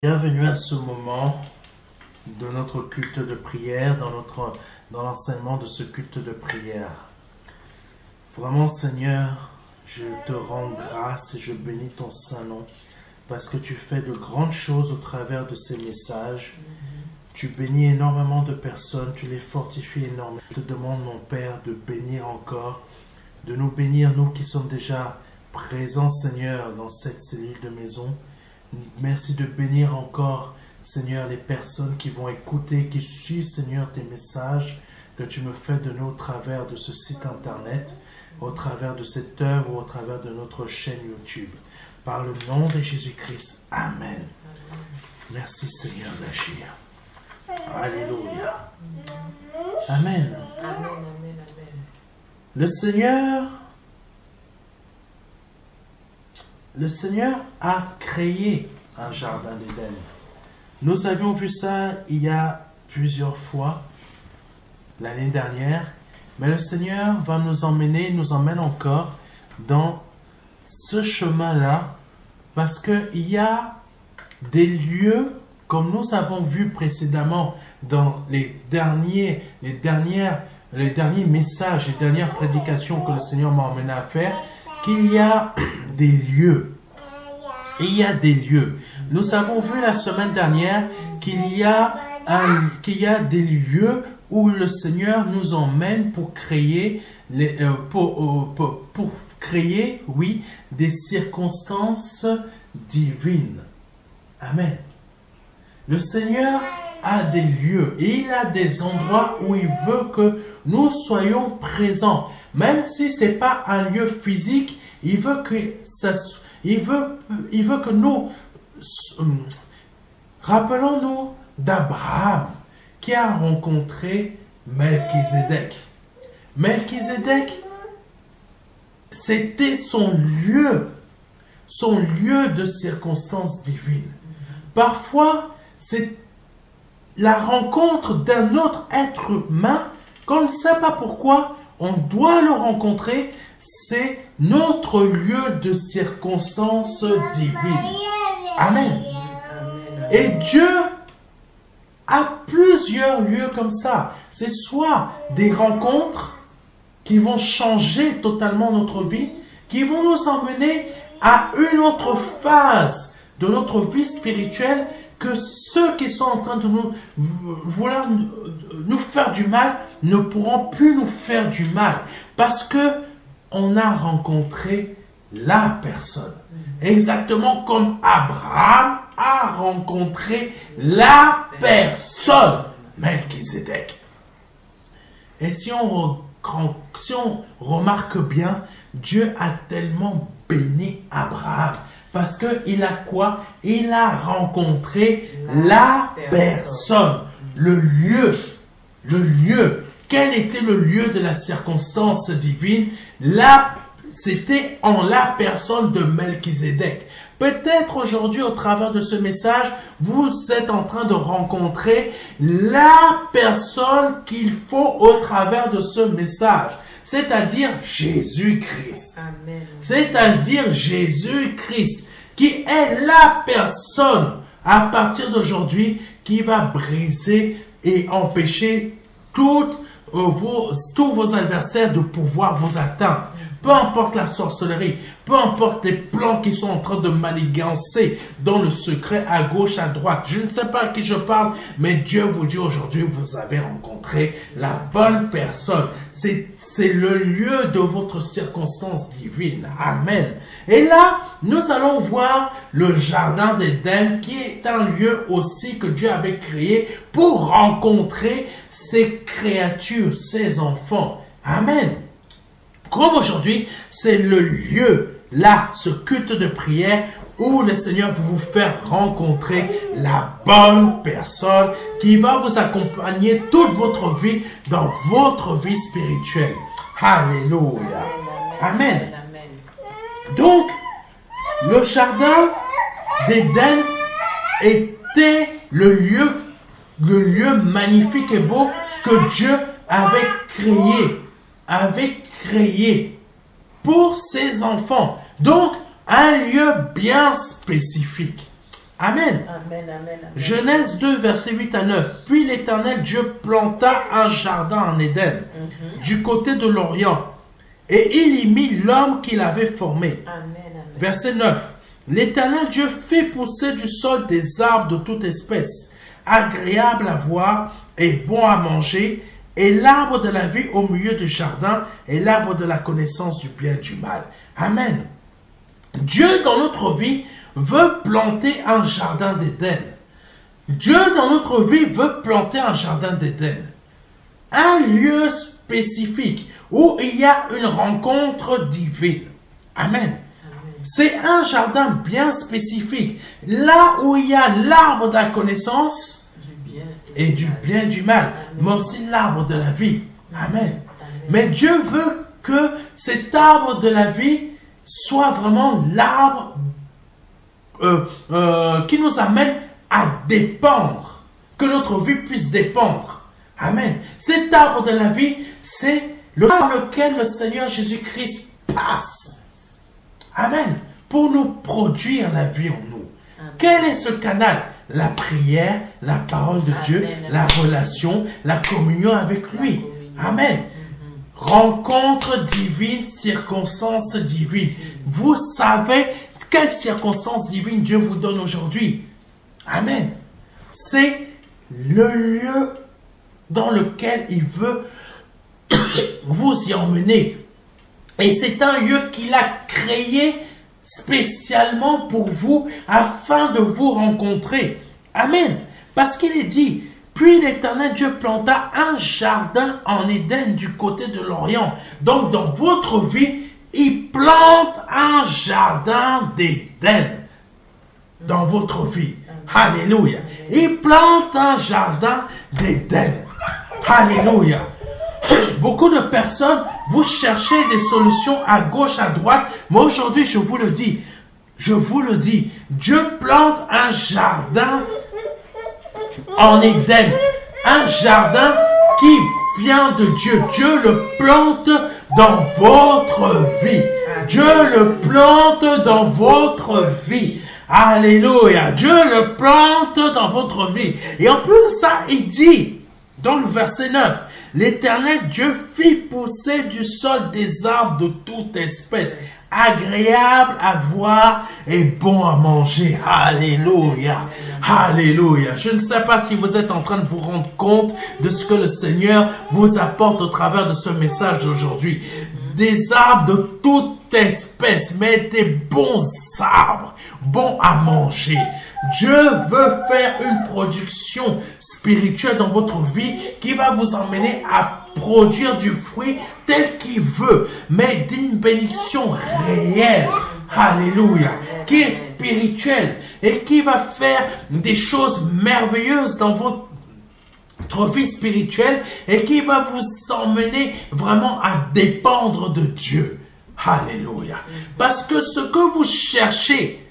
Bienvenue à ce moment de notre culte de prière, dans l'enseignement de ce culte de prière. Vraiment, Seigneur, je te rends grâce et je bénis ton Saint-Nom parce que tu fais de grandes choses au travers de ces messages. Tu bénis énormément de personnes, tu les fortifies énormément. Je te demande, mon Père, de bénir encore, de nous bénir, nous qui sommes déjà présents, Seigneur, dans cette cellule de maison. Merci de bénir encore, Seigneur, les personnes qui vont écouter, qui suivent, Seigneur, tes messages que tu me fais donner au travers de ce site internet, au travers de cette œuvre, au travers de notre chaîne YouTube. Par le nom de Jésus-Christ, Amen. Merci, Seigneur, d'agir. Alléluia. Amen. Le Seigneur a créé un jardin d'Éden. Nous avions vu ça il y a plusieurs fois, l'année dernière, mais le Seigneur va nous emmène encore dans ce chemin-là, parce qu'il y a des lieux, comme nous avons vu précédemment dans les derniers messages, les dernières prédications que le Seigneur m'a emmené à faire, qu'il y a des lieux. Il y a des lieux. Nous avons vu la semaine dernière qu'il y a des lieux où le Seigneur nous emmène pour créer, des circonstances divines. Amen. Le Seigneur a des lieux et il a des endroits où il veut que nous soyons présents. Même si ce n'est pas un lieu physique, il veut que nous rappelons-nous d'Abraham qui a rencontré Melchizedek. Melchizedek, c'était son lieu de circonstances divines. Parfois, c'est la rencontre d'un autre être humain qu'on ne sait pas pourquoi on doit le rencontrer. C'est notre lieu de circonstances divines. Amen. Et Dieu a plusieurs lieux comme ça. C'est soit des rencontres qui vont changer totalement notre vie, qui vont nous emmener à une autre phase de notre vie spirituelle, que ceux qui sont en train de vouloir nous faire du mal ne pourront plus nous faire du mal, parce que on a rencontré la personne. Exactement comme Abraham a rencontré la personne, Melchizedek. Et si on remarque bien, Dieu a tellement béni Abraham. Parce qu'il a quoi? Il a rencontré la personne, le lieu. Quel était le lieu de la circonstance divine? C'était en la personne de Melchizedek. Peut-être aujourd'hui, au travers de ce message, vous êtes en train de rencontrer la personne qu'il faut au travers de ce message. C'est-à-dire Jésus-Christ. C'est-à-dire Jésus-Christ, qui est la personne, à partir d'aujourd'hui, qui va briser et empêcher tous vos adversaires de pouvoir vous atteindre. Peu importe la sorcellerie, peu importe les plans qui sont en train de manigancer dans le secret à gauche, à droite. Je ne sais pas à qui je parle, mais Dieu vous dit aujourd'hui, vous avez rencontré la bonne personne. C'est le lieu de votre circonstance divine. Amen. Et là, nous allons voir le jardin d'Éden, qui est un lieu aussi que Dieu avait créé pour rencontrer ses créatures, ses enfants. Amen. Comme aujourd'hui, c'est le lieu, là, ce culte de prière où le Seigneur va vous faire rencontrer la bonne personne qui va vous accompagner toute votre vie dans votre vie spirituelle. Alléluia. Amen. Donc, le jardin d'Éden était le lieu magnifique et beau que Dieu avait créé pour ses enfants. Donc, un lieu bien spécifique. Amen. Amen, amen, amen. Genèse 2, versets 8 à 9. Puis l'Éternel Dieu planta un jardin en Éden, du côté de l'Orient, et il y mit l'homme qu'il avait formé. Amen, amen. Verset 9. L'Éternel Dieu fit pousser du sol des arbres de toute espèce, agréables à voir et bons à manger, et l'arbre de la vie au milieu du jardin, et l'arbre de la connaissance du bien et du mal. Amen. Dieu, dans notre vie, veut planter un jardin d'Éden. Dieu, dans notre vie, veut planter un jardin d'Éden. Un lieu spécifique où il y a une rencontre divine. Amen. C'est un jardin bien spécifique. Là où il y a l'arbre de la connaissance Du bien et du bien et du mal, mais aussi l'arbre de la vie. Amen. Mais Dieu veut que cet arbre de la vie soit vraiment l'arbre qui nous amène à dépendre, que notre vie puisse dépendre. Amen. Cet arbre de la vie, c'est par lequel le Seigneur Jésus-Christ passe. Amen. Pour nous produire la vie en nous. Amen. Quel est ce canal? La prière, la parole de Dieu, la relation, la communion avec lui. Amen. Rencontre divine, circonstance divine. Vous savez quelle circonstance divine Dieu vous donne aujourd'hui. Amen. C'est le lieu dans lequel il veut vous y emmener. Et c'est un lieu qu'il a créé spécialement pour vous afin de vous rencontrer. Amen. Parce qu'il est dit, puis l'Éternel Dieu planta un jardin en Éden du côté de l'Orient. Donc dans votre vie, il plante un jardin d'Éden dans votre vie. Alléluia. Il plante un jardin d'Éden. Alléluia. Beaucoup de personnes, vous cherchez des solutions à gauche, à droite, mais aujourd'hui, je vous le dis, Dieu plante un jardin en Éden, un jardin qui vient de Dieu. Dieu le plante dans votre vie. Dieu le plante dans votre vie. Alléluia. Dieu le plante dans votre vie. Et en plus de ça, il dit, dans le verset 9, l'Éternel Dieu fit pousser du sol des arbres de toute espèce, agréables à voir et bons à manger. Alléluia. Alléluia. Je ne sais pas si vous êtes en train de vous rendre compte de ce que le Seigneur vous apporte au travers de ce message d'aujourd'hui. Des arbres de toute espèce, mais des bons arbres, bons à manger. Dieu veut faire une production spirituelle dans votre vie qui va vous emmener à produire du fruit tel qu'il veut, mais d'une bénédiction réelle. Alléluia. Qui est spirituelle et qui va faire des choses merveilleuses dans votre vie spirituelle et qui va vous emmener vraiment à dépendre de Dieu. Alléluia. Parce que ce que vous cherchez,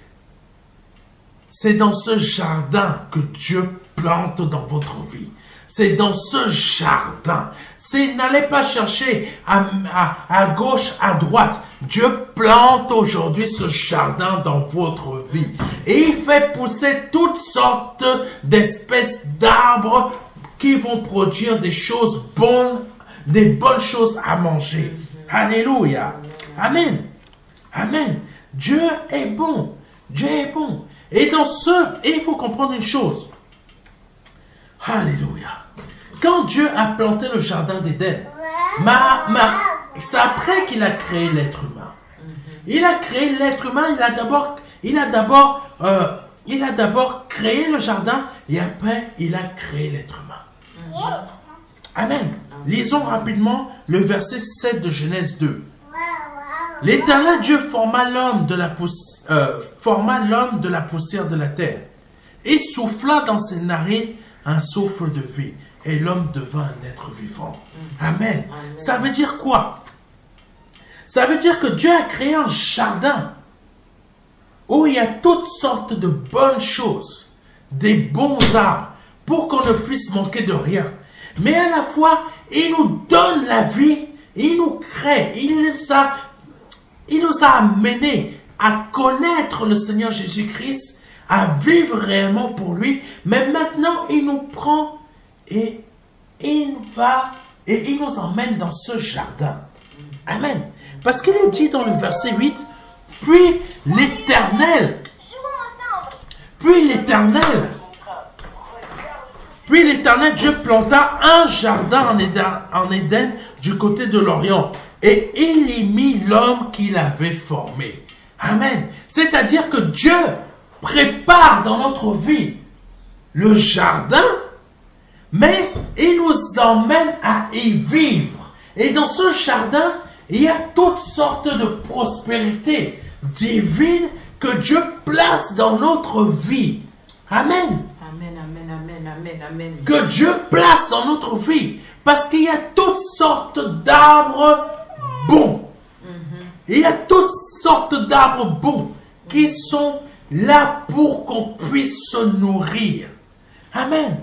c'est dans ce jardin que Dieu plante dans votre vie. C'est dans ce jardin. N'allez pas chercher à gauche, à droite. Dieu plante aujourd'hui ce jardin dans votre vie. Et il fait pousser toutes sortes d'espèces d'arbres qui vont produire des choses bonnes, des bonnes choses à manger. Alléluia. Amen. Amen. Dieu est bon. Dieu est bon. Et il faut comprendre une chose. Alléluia. Quand Dieu a planté le jardin d'Éden, c'est après qu'il a créé l'être humain. Il a créé l'être humain, il a d'abord créé le jardin et après il a créé l'être humain. Amen. Lisons rapidement le verset 7 de Genèse 2. L'Éternel Dieu forma l'homme de la poussière de la terre et souffla dans ses narines un souffle de vie. Et l'homme devint un être vivant. Amen. Ça veut dire quoi? Ça veut dire que Dieu a créé un jardin où il y a toutes sortes de bonnes choses, des bons arbres, pour qu'on ne puisse manquer de rien. Mais à la fois, il nous donne la vie, il nous crée, il nous a amenés à connaître le Seigneur Jésus-Christ, à vivre réellement pour lui. Mais maintenant, il nous prend et il nous emmène dans ce jardin. Amen. Parce qu'il est dit dans le verset 8, puis l'Éternel, Dieu planta un jardin en Éden du côté de l'Orient, et il y mit l'homme qu'il avait formé. Amen. C'est-à-dire que Dieu prépare dans notre vie le jardin, mais il nous emmène à y vivre. Et dans ce jardin, il y a toutes sortes de prospérités divines que Dieu place dans notre vie. Amen. Amen, amen, amen, amen, amen. Que Dieu place dans notre vie. Parce qu'il y a toutes sortes d'arbres bons. Il y a toutes sortes d'arbres bons qui sont là pour qu'on puisse se nourrir. Amen.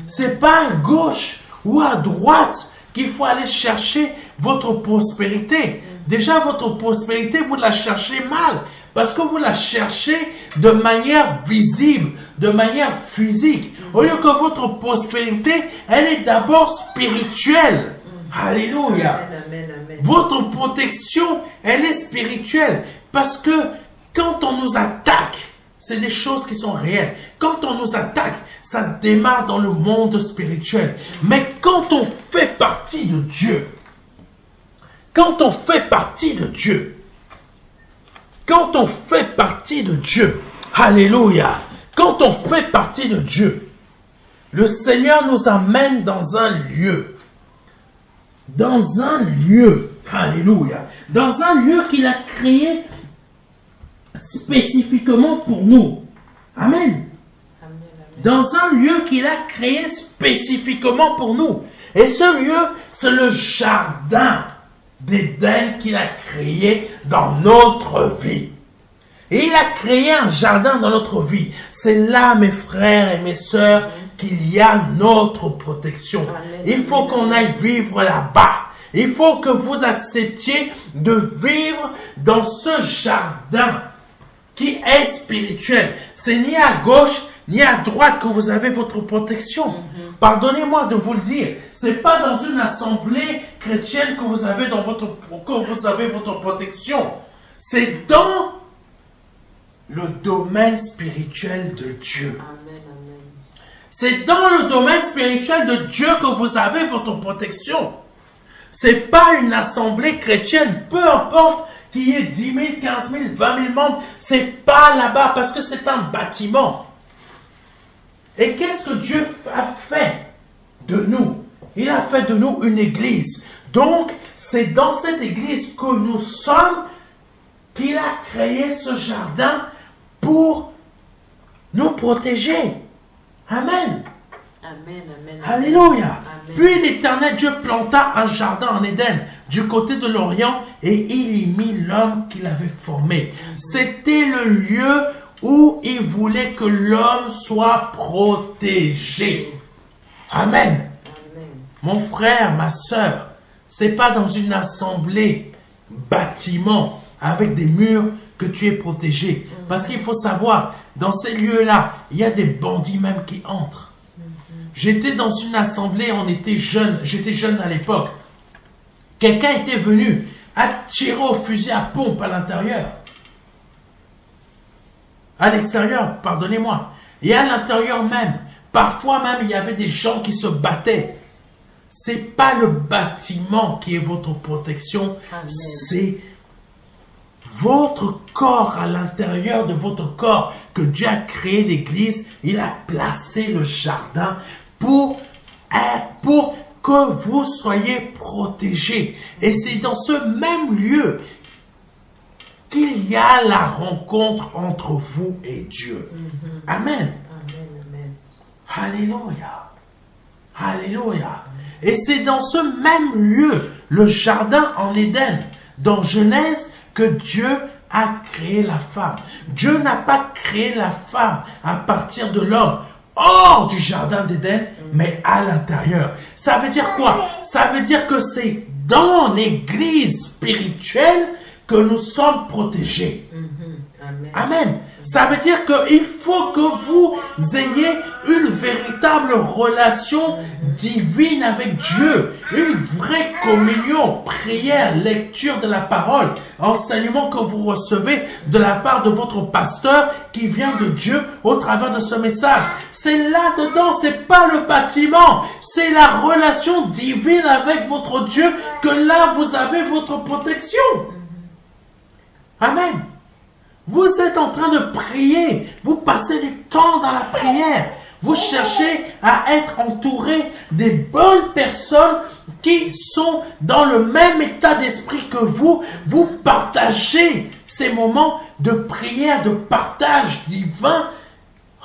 C'est pas à gauche ou à droite qu'il faut aller chercher votre prospérité. Déjà, votre prospérité, vous la cherchez mal. Parce que vous la cherchez de manière visible, de manière physique. Au lieu que votre prospérité, elle est d'abord spirituelle. Alléluia. Votre protection, elle est spirituelle. Parce que quand on nous attaque, c'est des choses qui sont réelles. Quand on nous attaque, ça démarre dans le monde spirituel. Mais quand on fait partie de Dieu, alléluia, quand on fait partie de Dieu, le Seigneur nous amène dans un lieu, alléluia, dans un lieu qu'il a créé spécifiquement pour nous. Amen. Dans un lieu qu'il a créé spécifiquement pour nous. Et ce lieu, c'est le jardin d'Éden qu'il a créé dans notre vie. Et il a créé un jardin dans notre vie. C'est là, mes frères et mes sœurs, qu'il y a notre protection. Il faut qu'on aille vivre là-bas. Il faut que vous acceptiez de vivre dans ce jardin qui est spirituel. C'est ni à gauche ni à droite que vous avez votre protection. Pardonnez-moi de vous le dire. C'est pas dans une assemblée chrétienne que vous avez votre protection. C'est dans le domaine spirituel de Dieu. C'est dans le domaine spirituel de Dieu que vous avez votre protection. C'est pas une assemblée chrétienne, peu importe qu'il y ait 10 000, 15 000, 20 000 membres, c'est pas là-bas parce que c'est un bâtiment. Et qu'est-ce que Dieu a fait de nous? Il a fait de nous une église. Donc, c'est dans cette église que nous sommes qu'il a créé ce jardin pour nous protéger. Amen. Amen, amen. Alléluia. Amen. Puis l'Éternel Dieu planta un jardin en Éden, du côté de l'Orient, et il y mit l'homme qu'il avait formé. C'était le lieu où il voulait que l'homme soit protégé. Amen. Amen. Mon frère, ma soeur, c'est pas dans une assemblée, bâtiment, avec des murs que tu es protégé. Parce qu'il faut savoir, dans ces lieux-là, il y a des bandits même qui entrent. J'étais dans une assemblée, on était jeunes, j'étais jeune à l'époque. Quelqu'un était venu à tirer au fusil à pompe à l'intérieur. À l'extérieur, pardonnez-moi. Et à l'intérieur même. Parfois même, il y avait des gens qui se battaient. C'est pas le bâtiment qui est votre protection. C'est votre corps, à l'intérieur de votre corps, que Dieu a créé l'église. Il a placé le jardin pour que vous soyez protégés. Et c'est dans ce même lieu qu'il y a la rencontre entre vous et Dieu. Amen. Alléluia. Alléluia. Et c'est dans ce même lieu, le jardin en Éden, dans Genèse, que Dieu a créé la femme. Dieu n'a pas créé la femme à partir de l'homme, hors du jardin d'Éden, mais à l'intérieur. Ça veut dire quoi? Ça veut dire que c'est dans l'église spirituelle que nous sommes protégés. Amen. Ça veut dire qu'il faut que vous ayez une véritable relation divine avec Dieu. Une vraie communion, prière, lecture de la parole, enseignement que vous recevez de la part de votre pasteur qui vient de Dieu au travers de ce message. C'est là-dedans, c'est pas le bâtiment. C'est la relation divine avec votre Dieu que là vous avez votre protection. Amen. Vous êtes en train de prier, vous passez du temps dans la prière, vous cherchez à être entouré des bonnes personnes qui sont dans le même état d'esprit que vous. Vous partagez ces moments de prière, de partage divin.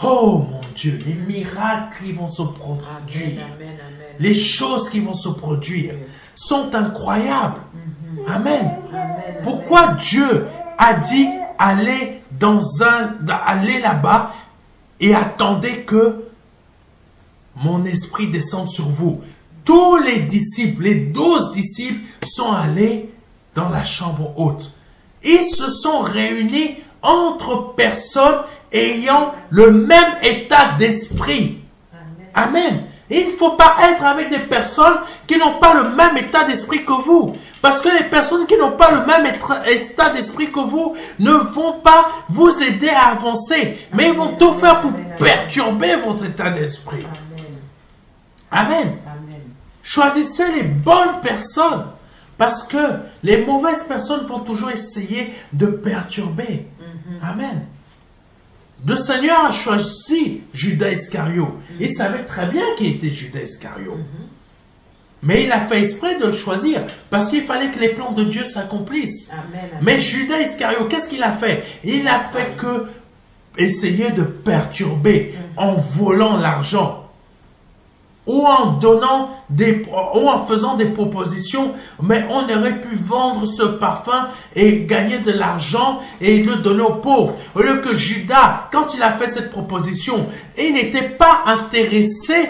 Oh mon Dieu, les miracles qui vont se produire, les choses qui vont se produire sont incroyables. Amen. Pourquoi Dieu a dit allez allez là-bas et attendez que mon esprit descende sur vous. Tous les disciples, les 12 disciples sont allés dans la chambre haute. Ils se sont réunis entre personnes ayant le même état d'esprit. Amen. Il ne faut pas être avec des personnes qui n'ont pas le même état d'esprit que vous. Parce que les personnes qui n'ont pas le même état d'esprit que vous ne vont pas vous aider à avancer. Mais ils vont tout faire pour perturber votre état d'esprit. Amen. Choisissez les bonnes personnes. Parce que les mauvaises personnes vont toujours essayer de perturber. Amen. Le Seigneur a choisi Judas Iscariot. Il savait très bien qui était Judas Iscariot. Mais il a fait exprès de le choisir parce qu'il fallait que les plans de Dieu s'accomplissent. Mais Judas Iscariot, qu'est-ce qu'il a fait? Il a fait que essayer de perturber en volant l'argent ou en faisant des propositions, mais on aurait pu vendre ce parfum et gagner de l'argent et le donner aux pauvres. Au lieu que Judas, quand il a fait cette proposition, il n'était pas intéressé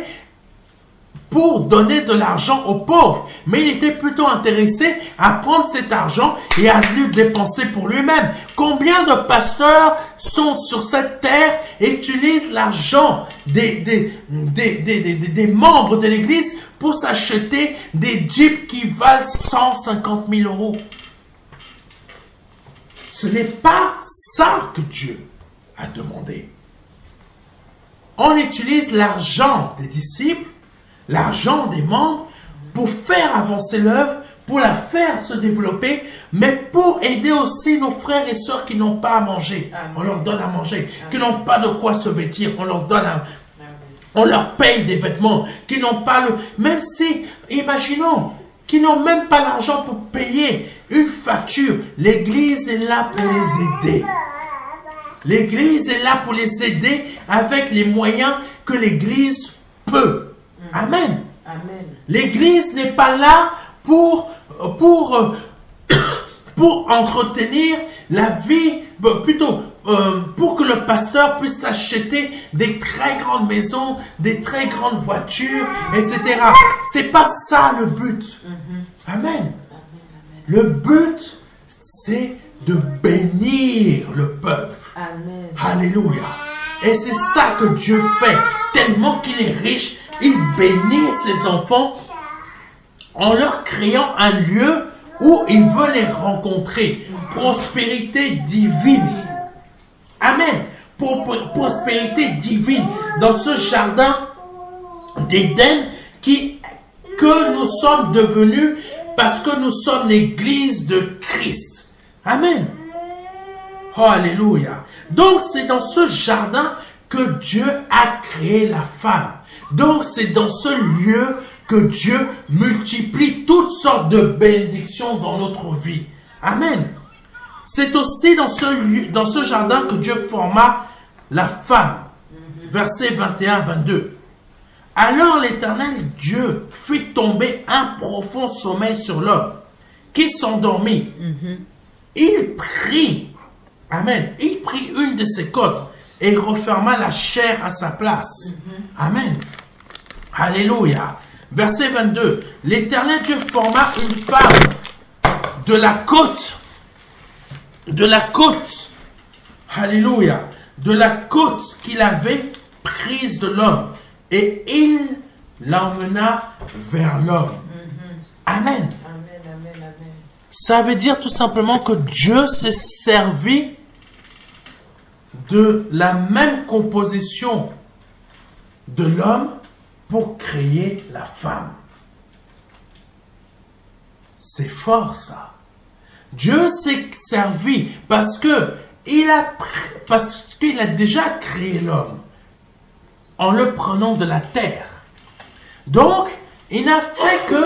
pour donner de l'argent aux pauvres, mais il était plutôt intéressé à prendre cet argent et à le dépenser pour lui-même. Combien de pasteurs sont sur cette terre et utilisent l'argent des membres de l'église pour s'acheter des jeeps qui valent 150 000 euros? Ce n'est pas ça que Dieu a demandé. On utilise l'argent des disciples, l'argent des membres, pour faire avancer l'œuvre, pour la faire se développer, mais pour aider aussi nos frères et sœurs qui n'ont pas à manger. On leur donne à manger, qui n'ont pas de quoi se vêtir, on leur donne on leur paye des vêtements, qui n'ont pas même si, imaginons, qui n'ont même pas l'argent pour payer une facture, l'église est là pour les aider. L'église est là pour les aider avec les moyens que l'église peut. Amen. L'église n'est pas là pour entretenir la vie, plutôt pour que le pasteur puisse acheter des très grandes maisons, des très grandes voitures, etc. C'est pas ça le but. Amen. Le but, c'est de bénir le peuple. Alléluia. Et c'est ça que Dieu fait. Tellement qu'il est riche, il bénit ses enfants en leur créant un lieu où il veut les rencontrer. Prospérité divine. Amen. Prospérité divine dans ce jardin d'Éden que nous sommes devenus parce que nous sommes l'église de Christ. Amen. Oh, alléluia. Donc c'est dans ce jardin que Dieu a créé la femme. Donc c'est dans ce lieu que Dieu multiplie toutes sortes de bénédictions dans notre vie. Amen. C'est aussi dans ce jardin que Dieu forma la femme. Versets 21-22. Alors l'Éternel Dieu fit tomber un profond sommeil sur l'homme, qui s'endormit. Il prit, amen, il prit une de ses côtes et referma la chair à sa place. Amen. Alléluia. Verset 22. L'Éternel Dieu forma une femme de la côte. Alléluia. de la côte qu'il avait prise de l'homme et il l'emmena vers l'homme. Amen. Ça veut dire tout simplement que Dieu s'est servi de la même composition de l'homme pour créer la femme. C'est fort ça. Dieu s'est servi parce qu'il a déjà créé l'homme en le prenant de la terre. Donc, il n'a fait que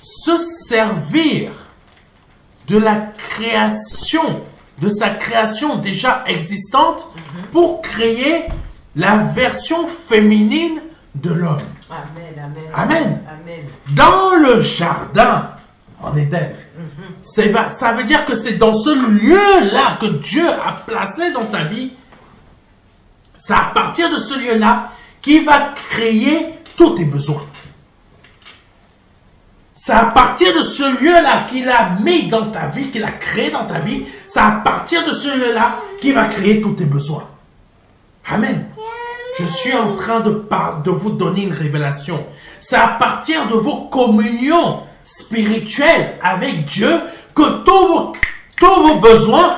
se servir de la création, de sa création déjà existante pour créer la version féminine de l'homme. Amen. Dans le jardin en Éden. Ça veut dire que c'est dans ce lieu-là que Dieu a placé dans ta vie. C'est à partir de ce lieu-là qu'il va créer tous tes besoins. C'est à partir de ce lieu-là qu'il a mis dans ta vie, qu'il a créé dans ta vie. C'est à partir de ce lieu-là qu'il va créer tous tes besoins. Amen. Je suis en train de vous donner une révélation. C'est à partir de vos communions spirituelles avec Dieu que tous vos besoins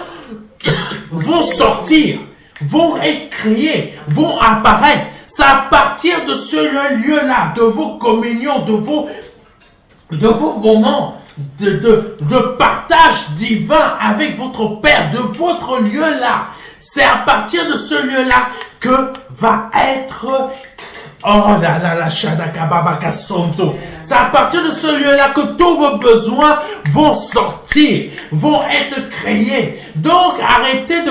vont sortir, vont être créés, vont apparaître. C'est à partir de ce lieu-là, de vos communions, de vos moments de partage divin avec votre Père, de votre lieu-là. C'est à partir de ce lieu-là que va être... Oh là là la shadakababaka sonto. C'est à partir de ce lieu-là que tous vos besoins vont sortir, vont être créés. Donc arrêtez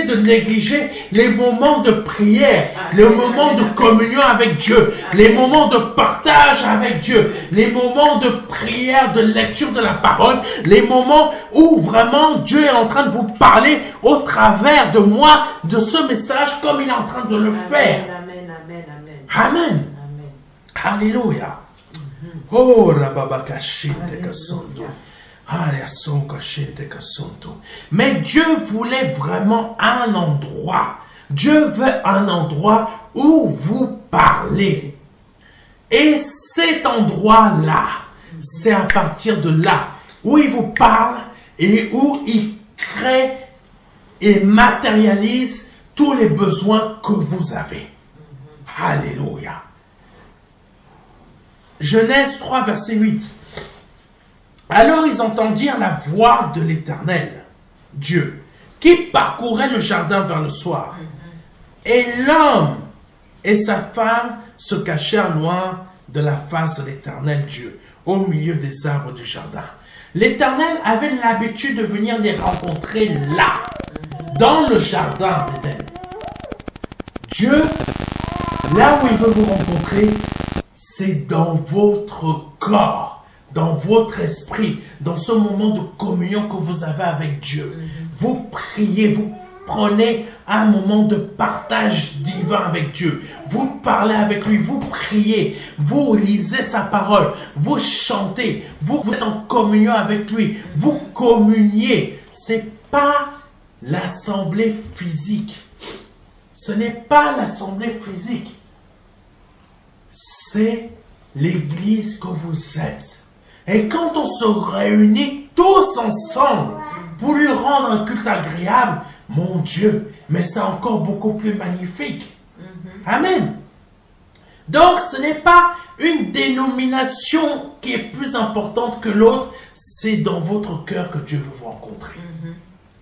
de négliger les moments de prière, les moments de communion avec Dieu, les moments de partage avec Dieu, les moments de prière, de lecture de la parole, les moments où vraiment Dieu est en train de vous parler au travers de moi, de ce message, comme il est en train de le faire. Amen. Alléluia. Oh, rababakashite kasondo. Mais Dieu voulait vraiment un endroit. Dieu veut un endroit où vous parlez. Et cet endroit-là, c'est à partir de là où il vous parle et où il crée et matérialise tous les besoins que vous avez. Alléluia. Genèse 3, verset 8. Alors ils entendirent la voix de l'Éternel, Dieu, qui parcourait le jardin vers le soir. Et l'homme et sa femme se cachèrent loin de la face de l'Éternel Dieu, au milieu des arbres du jardin. L'Éternel avait l'habitude de venir les rencontrer là, dans le jardin d'Éden. Dieu, là où il veut vous rencontrer, c'est dans votre corps, dans votre esprit, dans ce moment de communion que vous avez avec Dieu. Vous priez, vous prenez un moment de partage divin avec Dieu. Vous parlez avec lui, vous priez, vous lisez sa parole, vous chantez, vous êtes en communion avec lui, vous communiez. Ce n'est pas l'assemblée physique. Ce n'est pas l'assemblée physique. C'est l'église que vous êtes. Et quand on se réunit tous ensemble pour lui rendre un culte agréable, mon Dieu, mais c'est encore beaucoup plus magnifique. Amen. Donc, ce n'est pas une dénomination qui est plus importante que l'autre, c'est dans votre cœur que Dieu veut vous rencontrer.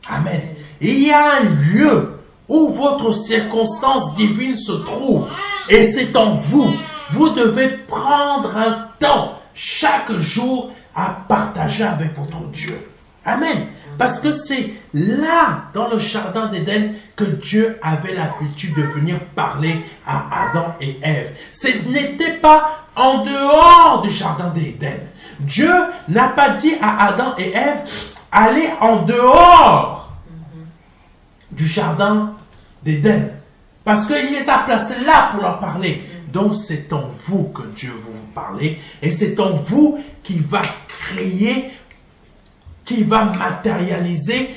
Amen. Il y a un lieu où votre circonstance divine se trouve, et c'est en vous. Vous devez prendre un temps chaque jour à partager avec votre Dieu. Amen. Parce que c'est là, dans le jardin d'Éden, que Dieu avait l'habitude de venir parler à Adam et Ève. Ce n'était pas en dehors du jardin d'Éden. Dieu n'a pas dit à Adam et Ève, allez en dehors du jardin d'Éden. Parce qu'il les a placés là pour leur parler. Donc c'est en vous que Dieu va vous parler. Et c'est en vous qui va créer, qui va matérialiser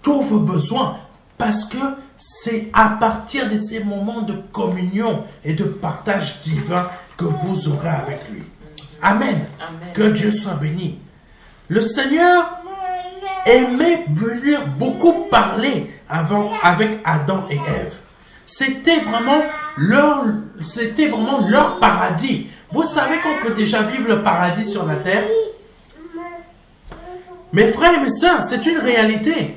tous vos besoins. Parce que c'est à partir de ces moments de communion et de partage divin que vous aurez avec lui. Amen. Amen. Que Dieu soit béni. Le Seigneur aimait venir beaucoup parler avec Adam et Ève. C'était vraiment leur paradis. Vous savez qu'on peut déjà vivre le paradis sur la terre? Mes frères et mes sœurs, c'est une réalité.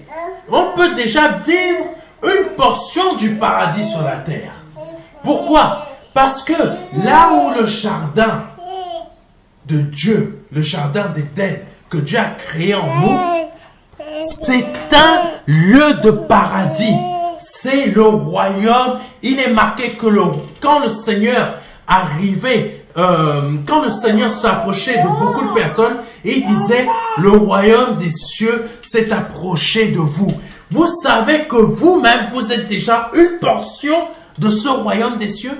On peut déjà vivre une portion du paradis sur la terre. Pourquoi? Parce que là où le jardin de Dieu, le jardin d'Éden que Dieu a créé en nous, c'est un lieu de paradis. C'est le royaume. Il est marqué que quand le Seigneur arrivait, quand le Seigneur s'approchait de beaucoup de personnes, il disait, le royaume des cieux s'est approché de vous. Vous savez que vous-même, vous êtes déjà une portion de ce royaume des cieux?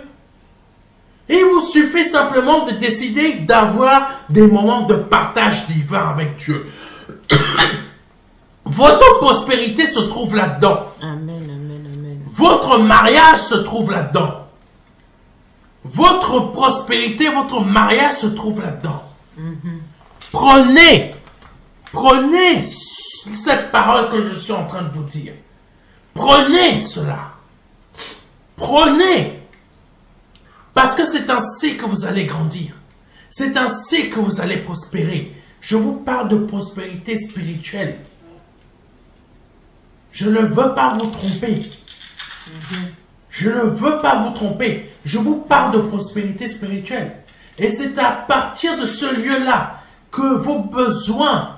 Il vous suffit simplement de décider d'avoir des moments de partage divin avec Dieu. Votre prospérité se trouve là-dedans. Amen, amen, amen. Votre mariage se trouve là-dedans. Votre prospérité, votre mariage se trouve là-dedans. Prenez cette parole que je suis en train de vous dire. Prenez cela. Prenez. Parce que c'est ainsi que vous allez grandir. C'est ainsi que vous allez prospérer. Je vous parle de prospérité spirituelle. Je ne veux pas vous tromper. Je ne veux pas vous tromper. Je vous parle de prospérité spirituelle. Et c'est à partir de ce lieu-là que vos besoins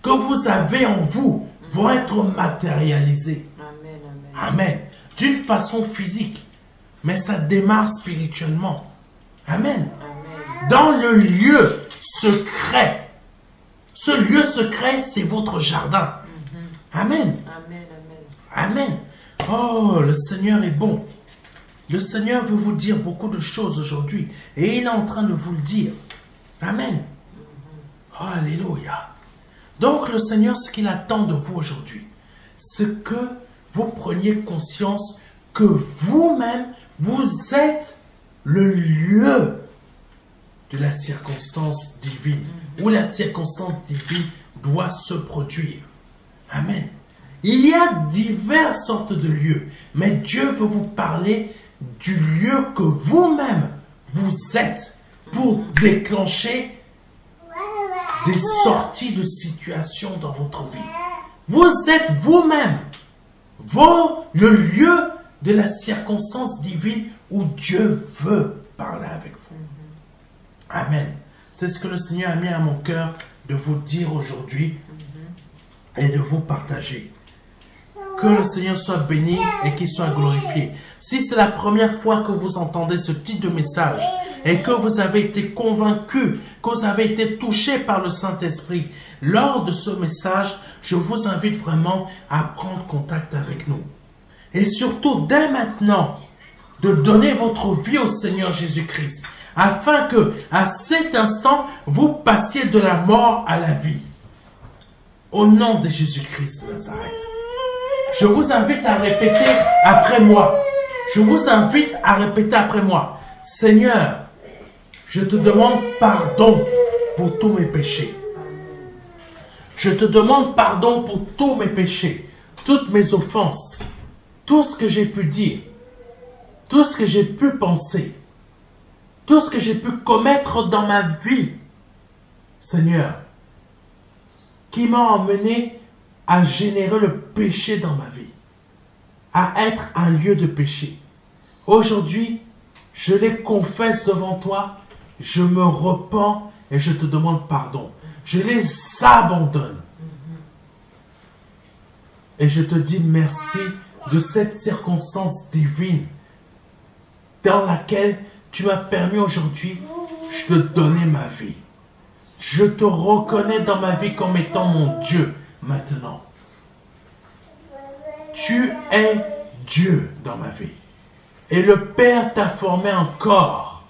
que vous avez en vous vont être matérialisés. Amen, amen. Amen. D'une façon physique. Mais ça démarre spirituellement. Amen. Amen. Dans le lieu secret. Ce lieu secret, c'est votre jardin. Amen. Amen, amen. Amen. Oh, le Seigneur est bon. Le Seigneur veut vous dire beaucoup de choses aujourd'hui. Et il est en train de vous le dire. Amen. Oh, alléluia. Donc, le Seigneur, ce qu'il attend de vous aujourd'hui, c'est que vous preniez conscience que vous-même, vous êtes le lieu de la circonstance divine, où la circonstance divine doit se produire. Amen. Il y a diverses sortes de lieux, mais Dieu veut vous parler du lieu que vous-même vous êtes pour déclencher des sorties de situations dans votre vie. Vous êtes vous-même le lieu de la circonstance divine où Dieu veut parler avec vous. Amen. C'est ce que le Seigneur a mis à mon cœur de vous dire aujourd'hui et de vous partager. Que le Seigneur soit béni et qu'il soit glorifié. Si c'est la première fois que vous entendez ce type de message et que vous avez été convaincu, que vous avez été touché par le Saint-Esprit lors de ce message, je vous invite vraiment à prendre contact avec nous. Et surtout, dès maintenant, de donner votre vie au Seigneur Jésus-Christ, afin que, à cet instant, vous passiez de la mort à la vie. Au nom de Jésus-Christ de Nazareth. Je vous invite à répéter après moi. Je vous invite à répéter après moi. Seigneur, je te demande pardon pour tous mes péchés. Je te demande pardon pour tous mes péchés, toutes mes offenses, tout ce que j'ai pu dire, tout ce que j'ai pu penser, tout ce que j'ai pu commettre dans ma vie, Seigneur, qui m'a emmené à générer le péché dans ma vie, à être un lieu de péché. Aujourd'hui, je les confesse devant toi, je me repens et je te demande pardon. Je les abandonne. Et je te dis merci de cette circonstance divine dans laquelle tu m'as permis aujourd'hui de donner ma vie. Je te reconnais dans ma vie comme étant mon Dieu maintenant. Tu es Dieu dans ma vie. Et le Père t'a formé un corps.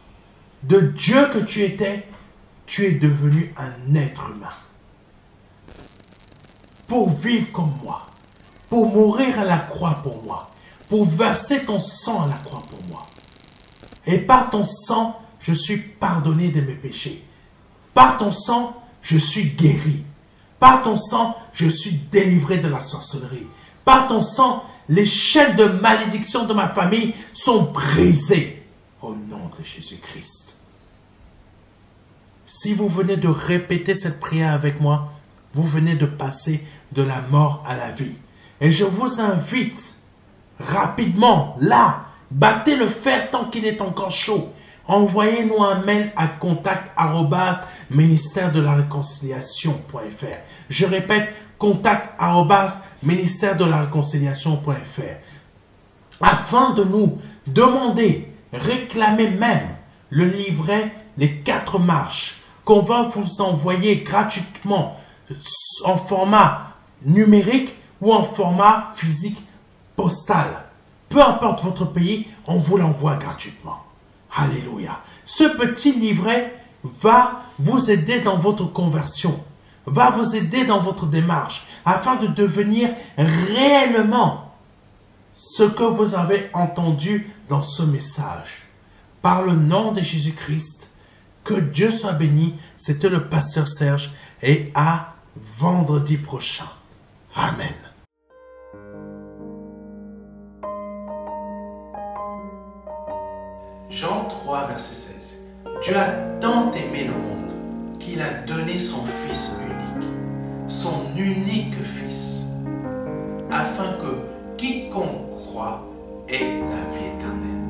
De Dieu que tu étais, tu es devenu un être humain. Pour vivre comme moi. pour mourir à la croix pour moi, pour verser ton sang à la croix pour moi. Et par ton sang, je suis pardonné de mes péchés. Par ton sang, je suis guéri. Par ton sang, je suis délivré de la sorcellerie. Par ton sang, les chaînes de malédiction de ma famille sont brisées. Au nom de Jésus-Christ. Si vous venez de répéter cette prière avec moi, vous venez de passer de la mort à la vie. Et je vous invite rapidement, là, battez le fer tant qu'il est encore chaud. Envoyez-nous un mail à contact@ministère-de-la-réconciliation.fr. Je répète, contact@ministère-de-la-réconciliation.fr. Afin de nous demander, réclamer même le livret Les 4 marches qu'on va vous envoyer gratuitement en format numérique ou en format physique postal. Peu importe votre pays, on vous l'envoie gratuitement. Alléluia. Ce petit livret va vous aider dans votre conversion, va vous aider dans votre démarche, afin de devenir réellement ce que vous avez entendu dans ce message. Par le nom de Jésus-Christ, que Dieu soit béni. C'était le pasteur Serge et à vendredi prochain. Amen. Jean 3, verset 16. Dieu a tant aimé le monde qu'il a donné son Fils unique Fils, afin que quiconque croit ait la vie éternelle.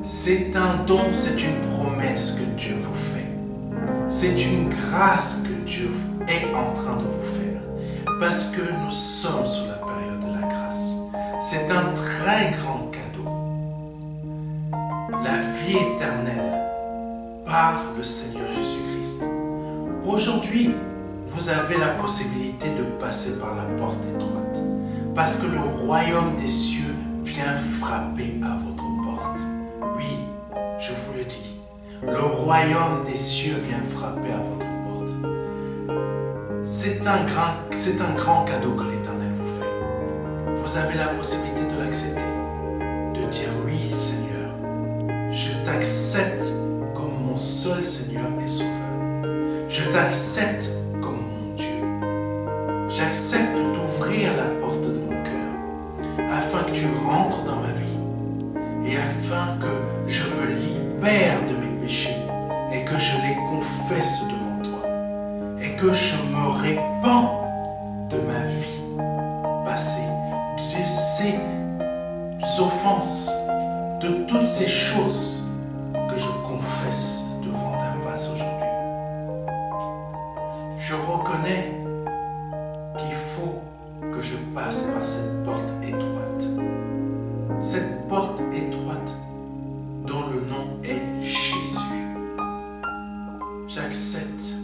C'est un don, c'est une promesse que Dieu vous fait. C'est une grâce que Dieu est en train de vous faire. Parce que nous sommes sous la période de la grâce. C'est un très grand cadeau. La vie éternelle par le Seigneur Jésus-Christ. Aujourd'hui, vous avez la possibilité de passer par la porte étroite. Parce que le royaume des cieux vient frapper à votre porte. Oui, je vous le dis. Le royaume des cieux vient frapper à votre porte. C'est un grand cadeau que l'Éternel vous fait. Vous avez la possibilité de l'accepter. De dire oui, Seigneur, je t'accepte comme mon seul Seigneur et Sauveur. Je t'accepte comme mon Dieu. J'accepte de t'ouvrir la porte de mon cœur afin que tu rentres dans ma vie et afin que je me libère de mes péchés et que je les confesse devant toi et que je me répands de ma vie passée, de ces offenses, de toutes ces choses que je confesse devant ta face aujourd'hui. Je reconnais qu'il faut que je passe par cette porte étroite. Cette porte étroite dont le nom est Jésus. J'accepte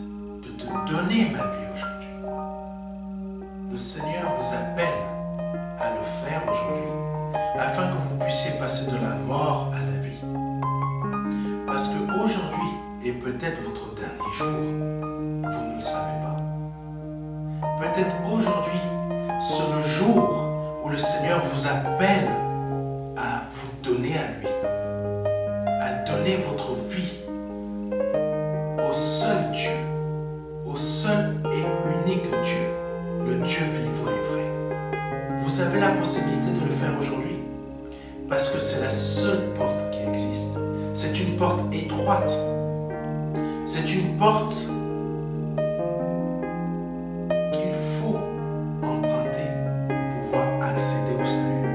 de te donner ma vie aujourd'hui. Le Seigneur vous appelle à le faire aujourd'hui afin que vous puissiez passer de la mort à la vie. Parce qu'aujourd'hui est peut-être votre dernier jour. Vous ne le savez pas. Peut-être aujourd'hui, c'est le jour où le Seigneur vous appelle à vous donner à lui, à donner votre vie au seul Dieu, au seul et unique Dieu, le Dieu vivant et vrai. Vous avez la possibilité de le faire aujourd'hui parce que c'est la seule porte qui existe. C'est une porte étroite. C'est une porte qu'il faut emprunter pour pouvoir accéder au salut.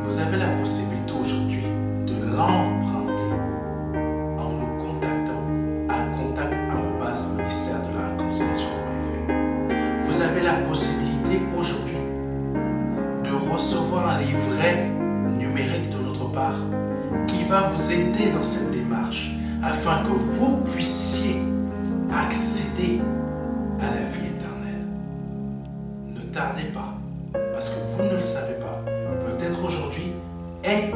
Vous avez la possibilité aujourd'hui de l'emprunter en nous contactant à contact@ministère-de-la-réconciliation.fr. Vous avez la possibilité aujourd'hui de recevoir un livret numérique de notre part qui va vous aider dans cette démarche afin que vous puissiez accéder à la vie éternelle. Ne tardez pas, parce que vous ne le savez pas. Peut-être aujourd'hui est